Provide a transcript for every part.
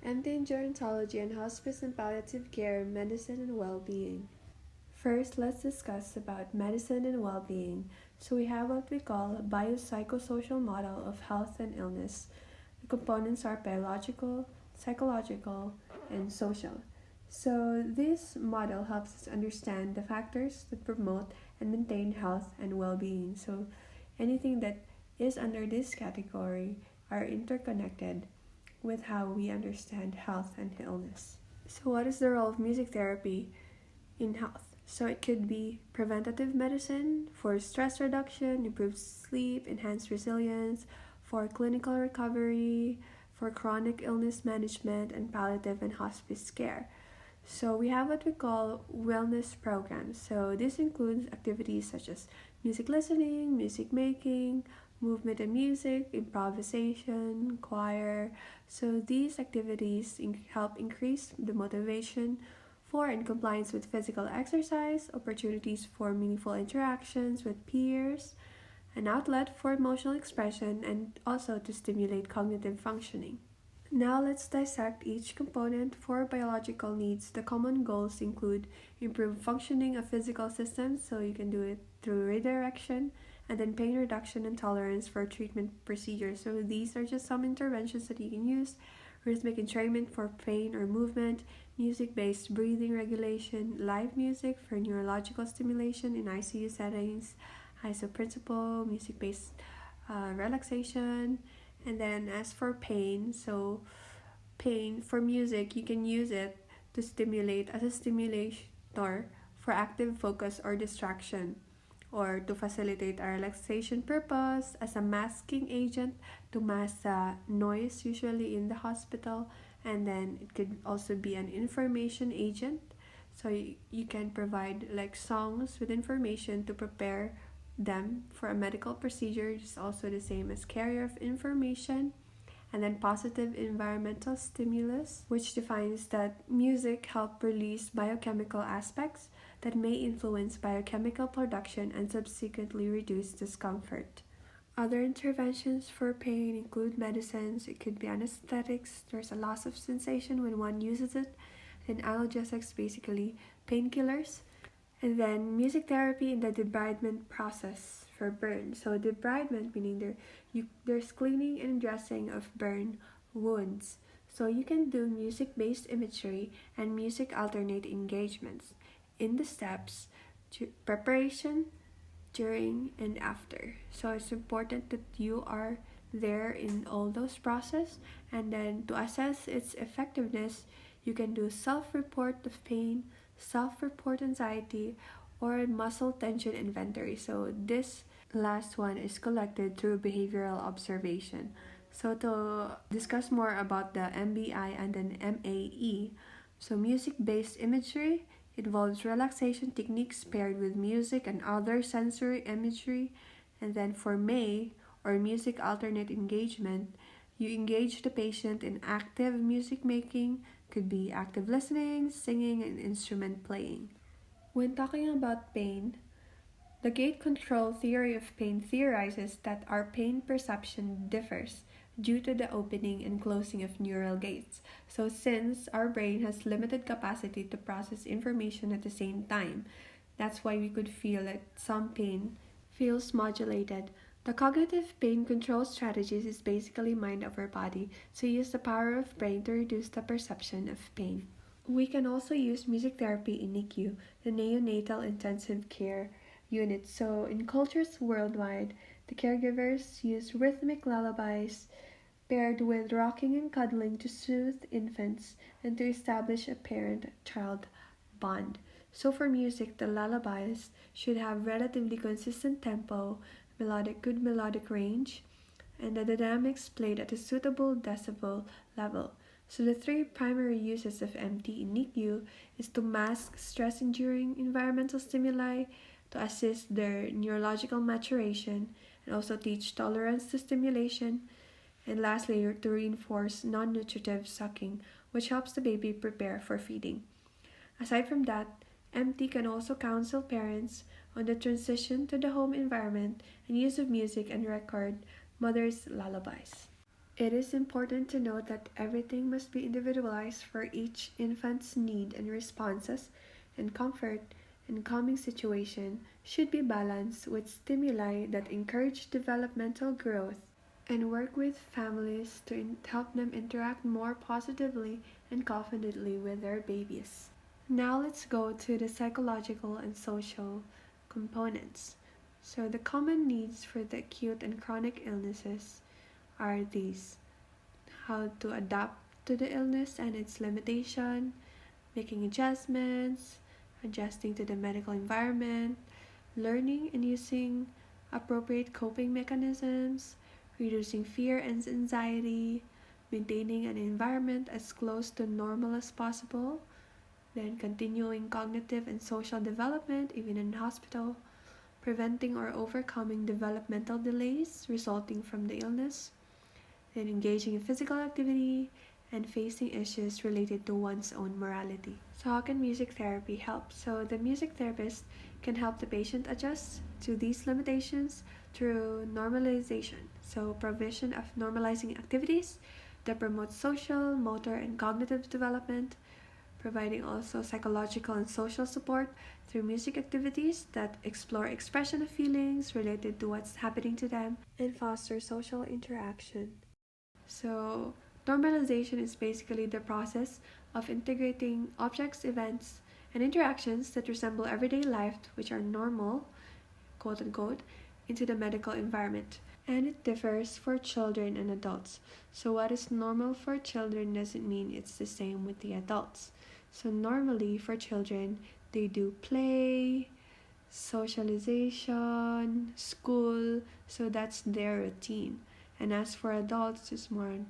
MD in gerontology and hospice and palliative care, medicine and well-being. First, let's discuss about medicine and well-being. So we have what we call a biopsychosocial model of health and illness. The components are biological, psychological, and social. So this model helps us understand the factors that promote and maintain health and well-being. So anything that is under this category are interconnected with how we understand health and illness. So what is the role of music therapy in health? So it could be preventative medicine for stress reduction, improved sleep, enhanced resilience, for clinical recovery, for chronic illness management, and palliative and hospice care. So we have what we call wellness programs. So this includes activities such as music listening, music making, movement and music, improvisation, choir. So these activities help increase the motivation for and compliance with physical exercise, opportunities for meaningful interactions with peers, an outlet for emotional expression, and also to stimulate cognitive functioning. Now let's dissect each component. For biological needs, the common goals include improved functioning of physical systems, so you can do it through redirection, and then pain reduction and tolerance for treatment procedures. So these are just some interventions that you can use. Rhythmic entrainment for pain or movement, music-based breathing regulation, live music for neurological stimulation in ICU settings, ISO principle, music-based relaxation. And then as for pain, so pain for music, you can use it to stimulate as a stimulator for active focus or distraction, or to facilitate a relaxation purpose, as a masking agent to mask noise usually in the hospital. And then it could also be an information agent, so you can provide like songs with information to prepare them for a medical procedure. It's also the same as carrier of information. And then positive environmental stimulus, which defines that music help release biochemical aspects that may influence biochemical production and subsequently reduce discomfort. Other interventions for pain include medicines. It could be anesthetics. There's a loss of sensation when one uses it. And analgesics, basically painkillers. And then music therapy in the debridement process for burn. So debridement meaning there's cleaning and dressing of burn wounds. So you can do music-based imagery and music alternate engagements in the steps to preparation, during, and after. So it's important that you are there in all those process. And then to assess its effectiveness, you can do self-report of pain, self-report anxiety, or muscle tension inventory. So this last one is collected through behavioral observation. So to discuss more about the MBI and then MAE, so music-based imagery involves relaxation techniques paired with music and other sensory imagery. And then for MAE, or music alternate engagement, you engage the patient in active music making, could be active listening, singing, and instrument playing. When talking about pain, the gate control theory of pain theorizes that our pain perception differs due to the opening and closing of neural gates. So since our brain has limited capacity to process information at the same time, that's why we could feel that some pain feels modulated. The cognitive pain control strategies is basically mind over body, so use the power of brain to reduce the perception of pain. We can also use music therapy in NICU, the neonatal intensive care unit. So in cultures worldwide, the caregivers use rhythmic lullabies paired with rocking and cuddling to soothe infants and to establish a parent-child bond. So for music, the lullabies should have relatively consistent tempo, good melodic range, and the dynamics played at a suitable decibel level. So the three primary uses of MT in NICU is to mask stress-inducing environmental stimuli, to assist their neurological maturation, and also teach tolerance to stimulation, and lastly, to reinforce non-nutritive sucking, which helps the baby prepare for feeding. Aside from that, MT can also counsel parents on the transition to the home environment and use of music and record mothers' lullabies. It is important to note that everything must be individualized for each infant's need and responses, and comfort and calming situation should be balanced with stimuli that encourage developmental growth and work with families to help them interact more positively and confidently with their babies. Now let's go to the psychological and social components. So the common needs for the acute and chronic illnesses are these: how to adapt to the illness and its limitation, making adjustments, adjusting to the medical environment, learning and using appropriate coping mechanisms, reducing fear and anxiety, maintaining an environment as close to normal as possible, then continuing cognitive and social development even in hospital, preventing or overcoming developmental delays resulting from the illness, then engaging in physical activity, and facing issues related to one's own morality. So, how can music therapy help? So, the music therapist can help the patient adjust to these limitations through normalization. So, provision of normalizing activities that promote social, motor, and cognitive development, providing also psychological and social support through music activities that explore expression of feelings related to what's happening to them, and foster social interaction. So, normalization is basically the process of integrating objects, events, and interactions that resemble everyday life, which are normal, quote unquote, into the medical environment. And it differs for children and adults. So, what is normal for children doesn't mean it's the same with the adults. So, normally for children, they do play, socialization, school, so that's their routine. And as for adults, it's more on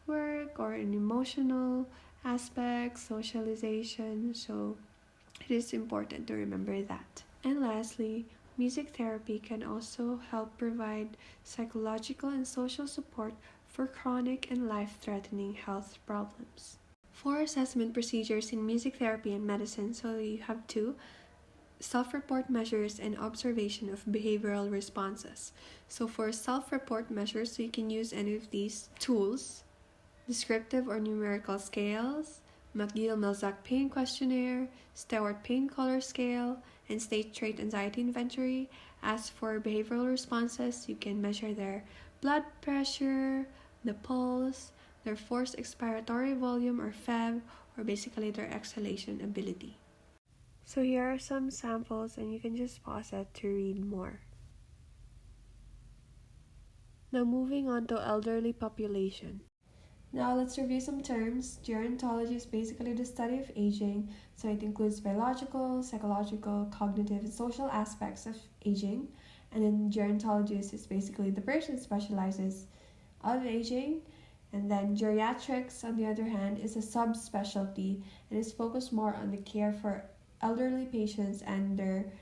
work or an emotional aspect, socialization. So it is important to remember that. And lastly, music therapy can also help provide psychological and social support for chronic and life threatening health problems. For assessment procedures in music therapy and medicine, so you have two: self-report measures and observation of behavioral responses. So for self-report measures, so you can use any of these tools: descriptive or numerical scales, McGill-Melzack Pain Questionnaire, Stewart Pain Color Scale, and State Trait Anxiety Inventory. As for behavioral responses, you can measure their blood pressure, the pulse, their forced expiratory volume or FEV, or basically their exhalation ability. So here are some samples, and you can just pause it to read more. Now moving on to elderly population. Now let's review some terms. Gerontology is basically the study of aging, so it includes biological, psychological, cognitive, and social aspects of aging. And then gerontologist is basically the person who specializes of aging. And then geriatrics, on the other hand, is a subspecialty and is focused more on the care for elderly patients and their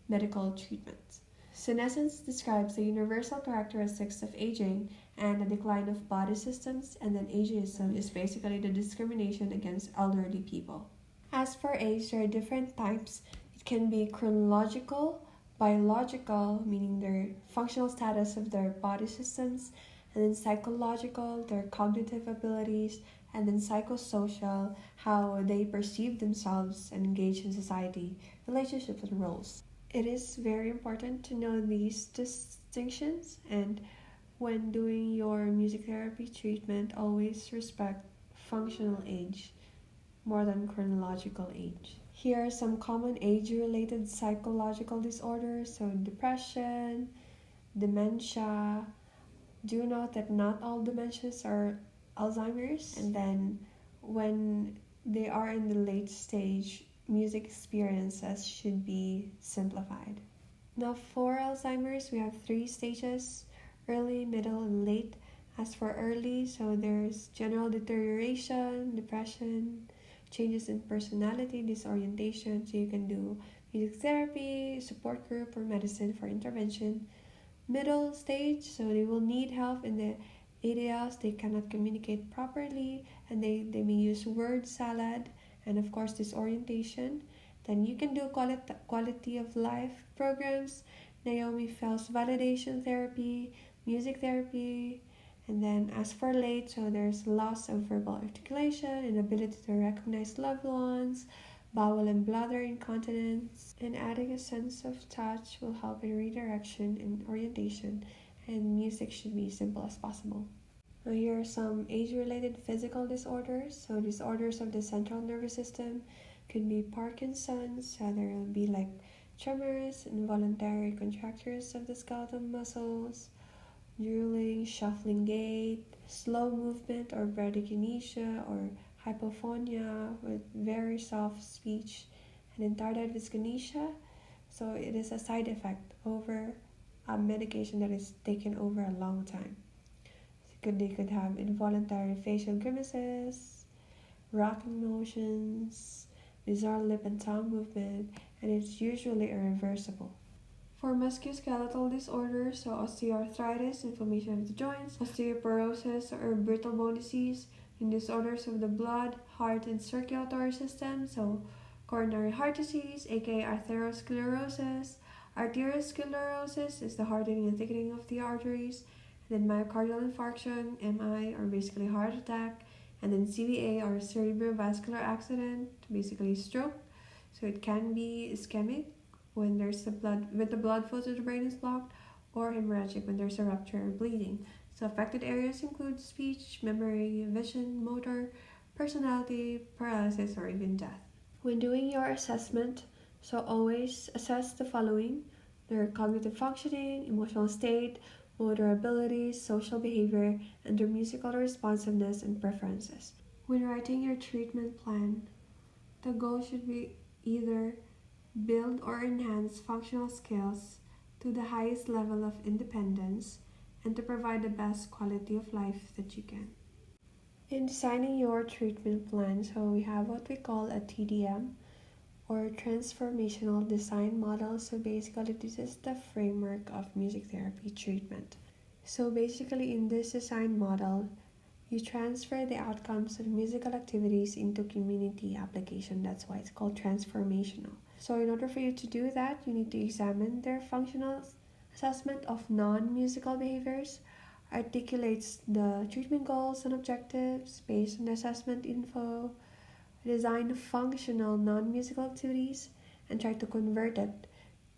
medical treatment. Senescence describes the universal characteristics of aging and the decline of body systems, and then ageism is basically the discrimination against elderly people. As for age, there are different types. It can be chronological, biological, meaning their functional status of their body systems, and then psychological, their cognitive abilities, and then psychosocial, how they perceive themselves and engage in society, relationships, and roles. It is very important to know these distinctions, and when doing your music therapy treatment, always respect functional age more than chronological age. Here are some common age-related psychological disorders, so depression, dementia. Do note that not all dementias are Alzheimer's, and then when they are in the late stage, music experiences should be simplified. Now for Alzheimer's, we have 3 stages: early, middle, and late. As for early, so there's general deterioration, depression, changes in personality, disorientation, so you can do music therapy, support group, or medicine for intervention. Middle stage, so they will need help in the areas they cannot communicate properly, and they may use word salad, and of course disorientation. Then you can do quality of life programs, Naomi Fell's validation therapy, music therapy, And then as for late, so there's loss of verbal articulation, inability to recognize loved ones, bowel and bladder incontinence, and adding a sense of touch will help in redirection and orientation, and music should be simple as possible. Now here are some age-related physical disorders. So disorders of the central nervous system could be Parkinson's, so there will be like tremors, involuntary contractures of the skeletal muscles, drooling, shuffling gait, slow movement or bradykinesia or hypophonia with very soft speech, and then tardive dyskinesia. So it is a side effect over a medication that is taken over a long time. They could have involuntary facial grimaces, rocking motions, bizarre lip and tongue movement, and it's usually irreversible. For musculoskeletal disorders, so osteoarthritis, inflammation of the joints, osteoporosis or brittle bone disease, and disorders of the blood, heart, and circulatory system, so coronary heart disease, aka arteriosclerosis. Arteriosclerosis is the hardening and thickening of the arteries, and then myocardial infarction, MI, or basically heart attack, and then CVA or cerebrovascular accident, basically stroke. So it can be ischemic when the blood flow to the brain is blocked, or hemorrhagic when there's a rupture or bleeding. So affected areas include speech, memory, vision, motor, personality, paralysis, or even death. When doing your assessment, so always assess the following: their cognitive functioning, emotional state, motor abilities, social behavior, and their musical responsiveness and preferences. When writing your treatment plan, the goal should be either build or enhance functional skills to the highest level of independence and to provide the best quality of life that you can. In designing your treatment plan, so we have what we call a TDM or transformational design model. So basically this is the framework of music therapy treatment. So basically in this design model, you transfer the outcomes of musical activities into community application. That's why it's called transformational. So in order for you to do that, you need to examine their functional assessment of non-musical behaviors, articulates the treatment goals and objectives based on the assessment info, design functional non-musical activities, and try to convert it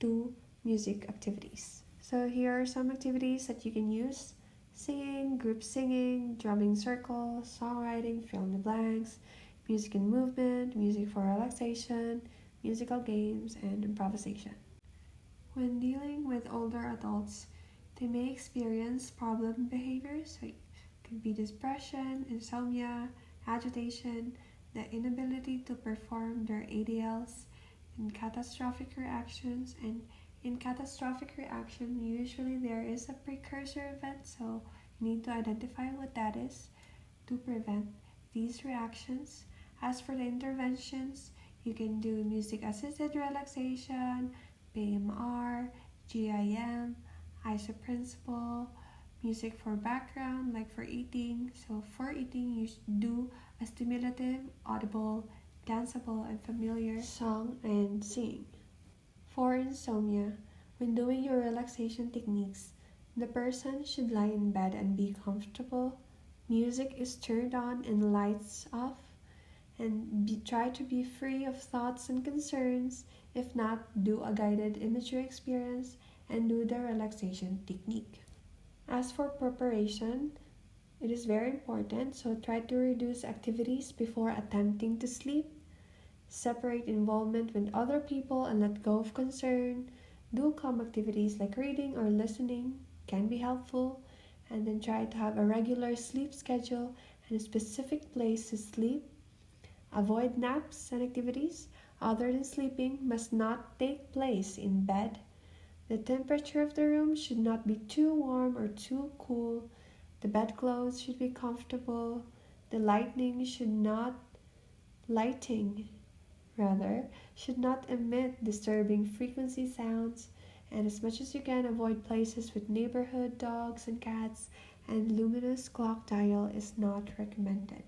to music activities. So here are some activities that you can use: singing, group singing, drumming circles, songwriting, fill in the blanks, music and movement, music for relaxation, musical games, and improvisation. When dealing with older adults, they may experience problem behaviors. So it could be depression, insomnia, agitation, the inability to perform their ADLs, and catastrophic reactions. And in catastrophic reaction, usually there is a precursor event, so you need to identify what that is to prevent these reactions. As for the interventions, you can do music assisted relaxation, PMR, GIM, isoprinciple, music for background, like for eating. So for eating, you do a stimulative, audible, danceable, and familiar song and singing. For insomnia, when doing your relaxation techniques, the person should lie in bed and be comfortable. Music is turned on and lights off, and try to be free of thoughts and concerns. If not, do a guided imagery experience and do the relaxation technique. As for preparation, it is very important, so try to reduce activities before attempting to sleep. Separate involvement with other people and let go of concern. Do calm activities like reading or listening can be helpful. And then try to have a regular sleep schedule and a specific place to sleep. Avoid naps and activities other than sleeping must not take place in bed. The temperature of the room should not be too warm or too cool. The bedclothes should be comfortable. The lighting should not emit disturbing frequency sounds, and as much as you can avoid places with neighborhood dogs and cats, and luminous clock dial is not recommended.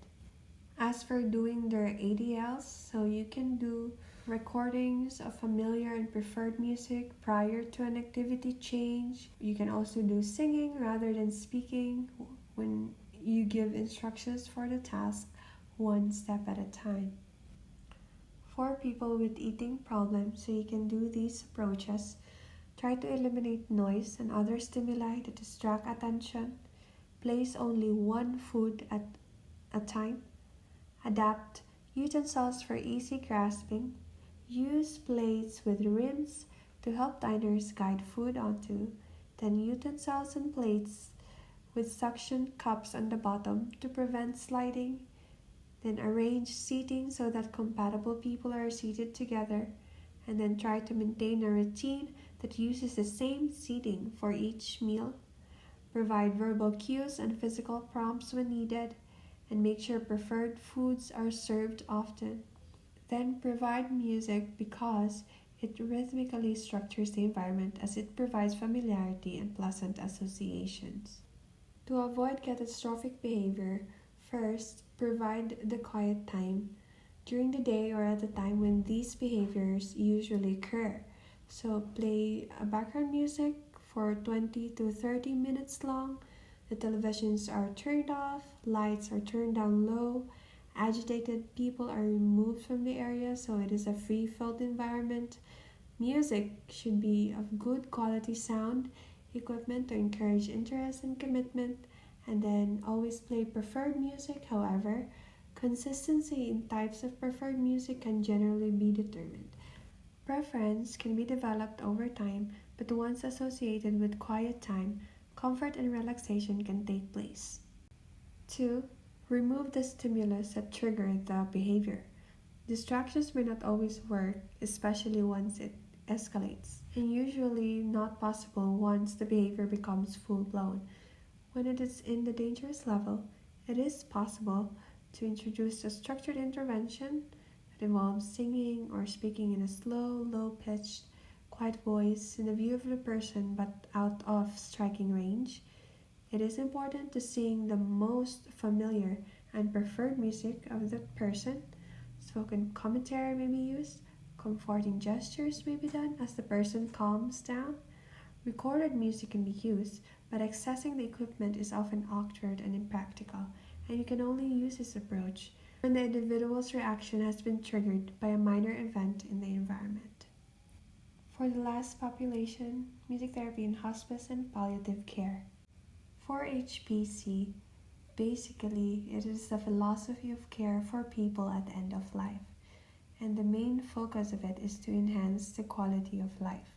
As for doing their ADLs, so you can do recordings of familiar and preferred music prior to an activity change. You can also do singing rather than speaking when you give instructions for the task one step at a time. For people with eating problems, so you can do these approaches. Try to eliminate noise and other stimuli that distract attention. Place only one food at a time. Adapt utensils for easy grasping. Use plates with rims to help diners guide food onto. Then utensils and plates with suction cups on the bottom to prevent sliding. Then arrange seating so that compatible people are seated together. And then try to maintain a routine that uses the same seating for each meal. Provide verbal cues and physical prompts when needed, and make sure preferred foods are served often. Then provide music because it rhythmically structures the environment as it provides familiarity and pleasant associations. To avoid catastrophic behavior, first, provide the quiet time during the day or at the time when these behaviors usually occur. So play a background music for 20 to 30 minutes long. The televisions are turned off, lights are turned down low, agitated people are removed from the area so it is a free-flowed environment. Music should be of good quality sound equipment to encourage interest and commitment, and then always play preferred music. However, consistency in types of preferred music can generally be determined. Preference can be developed over time, but once associated with quiet time, comfort and relaxation can take place. 2. Remove the stimulus that triggered the behavior. Distractions may not always work, especially once it escalates, and usually not possible once the behavior becomes full blown. When it is in the dangerous level, it is possible to introduce a structured intervention that involves singing or speaking in a slow, low-pitched, quiet voice in the view of the person but out of striking range. It is important to sing the most familiar and preferred music of the person. Spoken commentary may be used. Comforting gestures may be done as the person calms down. Recorded music can be used, but accessing the equipment is often awkward and impractical, and you can only use this approach when the individual's reaction has been triggered by a minor event in the environment. For the last population, music therapy in hospice and palliative care. For HPC, basically it is the philosophy of care for people at the end of life, and the main focus of it is to enhance the quality of life.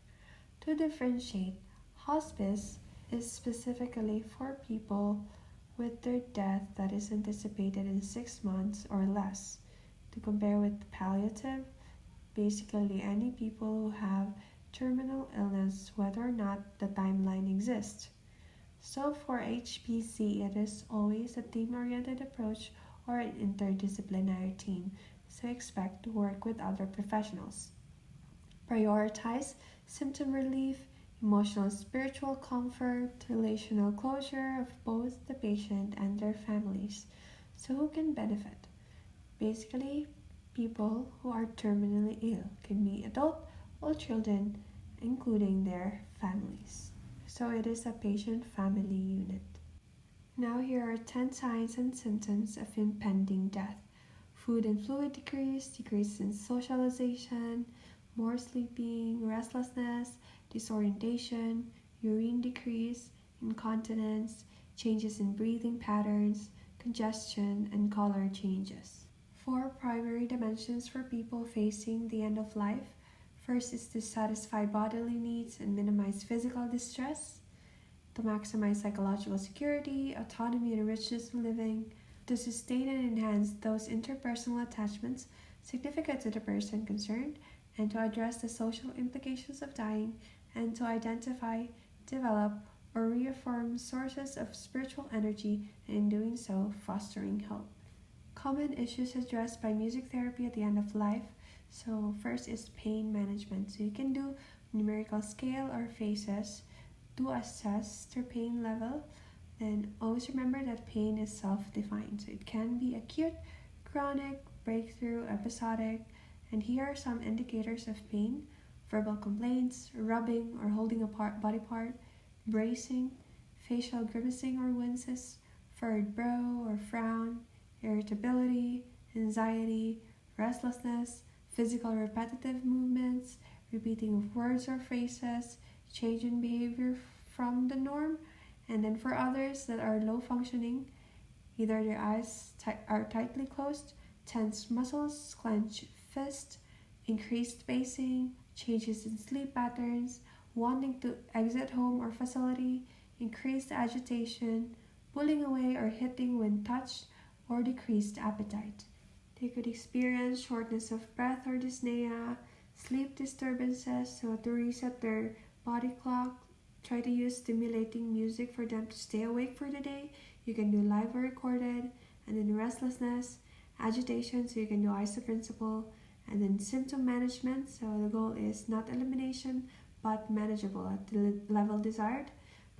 To differentiate, hospice is specifically for people with their death that is anticipated in 6 months or less. To compare with palliative, basically any people who have terminal illness whether or not the timeline exists. So for HPC, it is always a team-oriented approach or an interdisciplinary team, so expect to work with other professionals. Prioritize symptom relief, emotional and spiritual comfort, relational closure of both the patient and their families. So who can benefit? Basically, people who are terminally ill can be adult or children, including their families. So it is a patient-family unit. Now here are 10 signs and symptoms of impending death. Food and fluid decrease in socialization, more sleeping, restlessness, disorientation, urine decrease, incontinence, changes in breathing patterns, congestion, and color changes. 4 primary dimensions for people facing the end of life. First is to satisfy bodily needs and minimize physical distress, to maximize psychological security, autonomy, and richness in living, to sustain and enhance those interpersonal attachments significant to the person concerned, and to address the social implications of dying, and to identify, develop, or reaffirm sources of spiritual energy, and in doing so, fostering hope. Common issues addressed by music therapy at the end of life. So first is pain management. So you can do numerical scale or phases to assess their pain level. Then always remember that pain is self-defined. So it can be acute, chronic, breakthrough, episodic. And here are some indicators of pain: verbal complaints, rubbing or holding a body part, bracing, facial grimacing or winces, furrowed brow or frown, irritability, anxiety, restlessness, physical repetitive movements, repeating of words or phrases, change in behavior from the norm. And then for others that are low functioning, either their eyes are tightly closed, tense muscles, clenched fist, increased pacing, changes in sleep patterns, wanting to exit home or facility, increased agitation, pulling away or hitting when touched, or decreased appetite. They could experience shortness of breath or dyspnea, sleep disturbances, so to reset their body clock, try to use stimulating music for them to stay awake for the day. You can do live or recorded, and then restlessness, agitation, so you can do ISO principle, and then symptom management, so the goal is not elimination but manageable at the level desired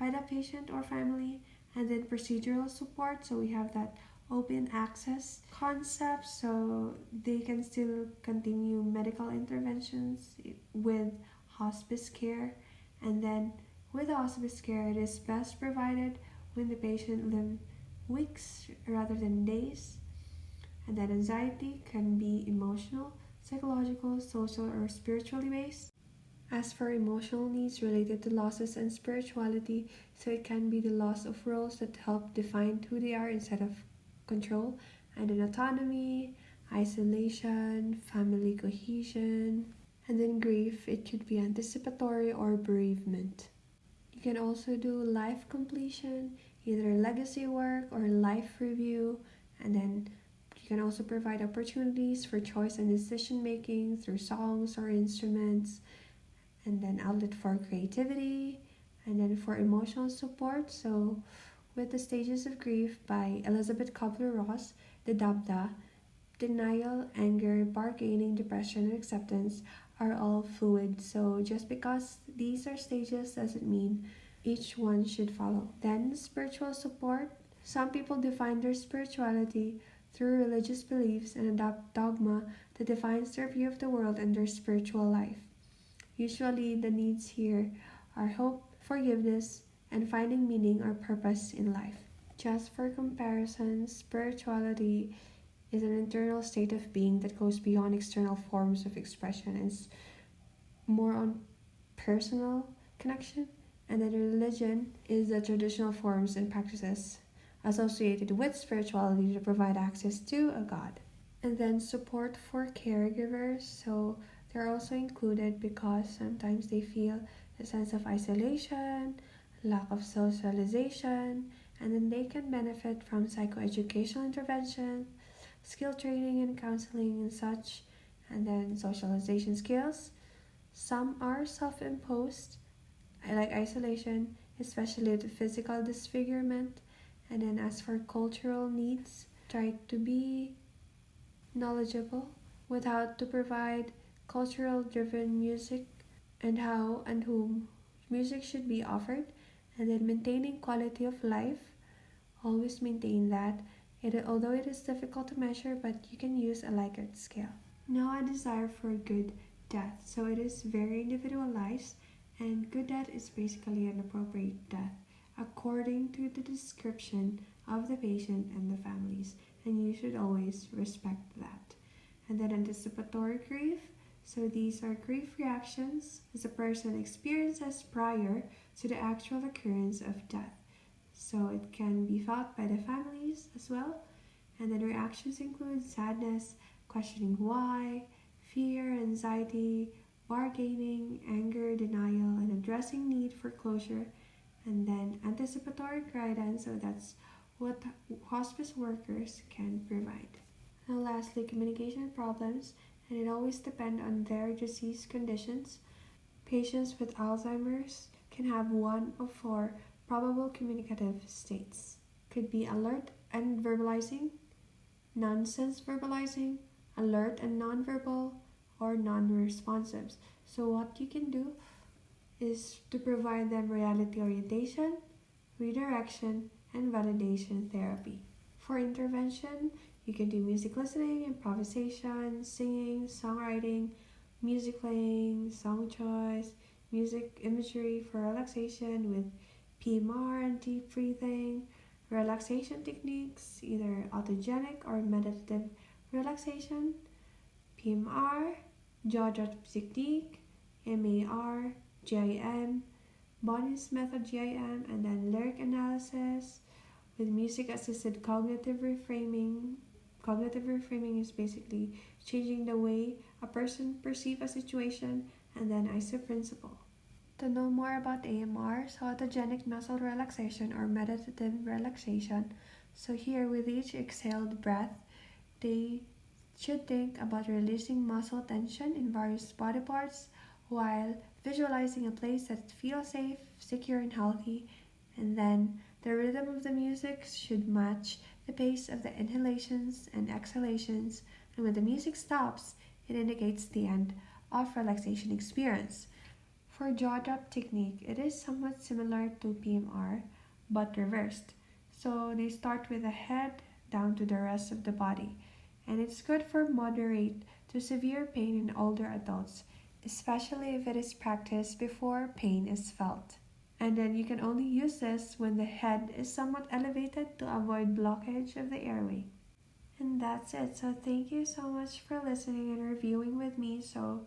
by the patient or family, and then procedural support, so we have that open access concept, so they can still continue medical interventions with hospice care. And then with hospice care, it is best provided when the patient lives weeks rather than days. And that anxiety can be emotional, psychological, social, or spiritually based. As for emotional needs related to losses and spirituality, so it can be the loss of roles that help define who they are instead of control, and then autonomy, isolation, family cohesion, and then grief. It could be anticipatory or bereavement. You can also do life completion, either legacy work or life review, and then you can also provide opportunities for choice and decision making through songs or instruments, and then outlet for creativity, and then for emotional support. So with the Stages of Grief by Elizabeth Kubler-Ross, the DABDA, denial, anger, bargaining, depression, and acceptance are all fluid. So just because these are stages doesn't mean each one should follow. Then spiritual support. Some people define their spirituality through religious beliefs and adopt dogma that defines their view of the world and their spiritual life. Usually the needs here are hope, forgiveness, and finding meaning or purpose in life. Just for comparison, spirituality is an internal state of being that goes beyond external forms of expression and is more on personal connection. And then religion is the traditional forms and practices associated with spirituality to provide access to a God. And then support for caregivers, so they're also included because sometimes they feel a sense of isolation, lack of socialization, and then they can benefit from psychoeducational intervention, skill training and counseling and such, and then socialization skills. Some are self-imposed, like isolation, especially the physical disfigurement. And then as for cultural needs, try to be knowledgeable with how to provide cultural driven music and how and whom music should be offered, and then maintaining quality of life. Always maintain that, although it is difficult to measure, but you can use a Likert scale. Now a desire for good death. So it is very individualized, and good death is basically an appropriate death according to the description of the patient and the families, and you should always respect that. And then anticipatory grief. So these are grief reactions as a person experiences prior to the actual occurrence of death. So it can be felt by the families as well. And then reactions include sadness, questioning why, fear, anxiety, bargaining, anger, denial, and addressing need for closure. And then anticipatory guidance, so that's what hospice workers can provide. Now lastly, communication problems, and it always depends on their disease conditions. Patients with Alzheimer's can have one of four probable communicative states. Could be alert and verbalizing, nonsense verbalizing, alert and nonverbal, or non-responsive. So what you can do is to provide them reality orientation, redirection, and validation therapy. For intervention, you can do music listening, improvisation, singing, songwriting, music playing, song choice, music imagery for relaxation with PMR and deep breathing, Relaxation techniques, either autogenic or meditative relaxation, PMR, jaw drop technique, MAR, GIM, bonus method GIM, and then lyric analysis with music assisted cognitive reframing. Cognitive reframing is basically changing the way a person perceives a situation, and then ISO principle. To know more about AMR, so autogenic muscle relaxation or meditative relaxation, so here with each exhaled breath, they should think about releasing muscle tension in various body parts while visualizing a place that feels safe, secure, and healthy. And then the rhythm of the music should match the pace of the inhalations and exhalations. And when the music stops, it indicates the end of relaxation experience. For jaw drop technique, it is somewhat similar to PMR but reversed. So they start with the head down to the rest of the body, and it's good for moderate to severe pain in older adults, especially if it is practiced before pain is felt. And then you can only use this when the head is somewhat elevated to avoid blockage of the airway. And that's it. So thank you so much for listening and reviewing with me. So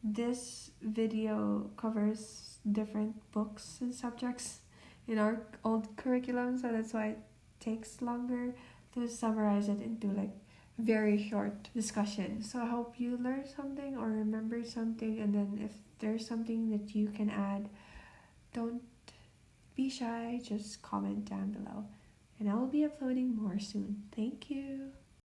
this video covers different books and subjects in our old curriculum, so that's why it takes longer to summarize it into like very short discussion. So I hope you learned something or remembered something, and then if there's something that you can add, don't be shy, just comment down below. And I will be uploading more soon. Thank you.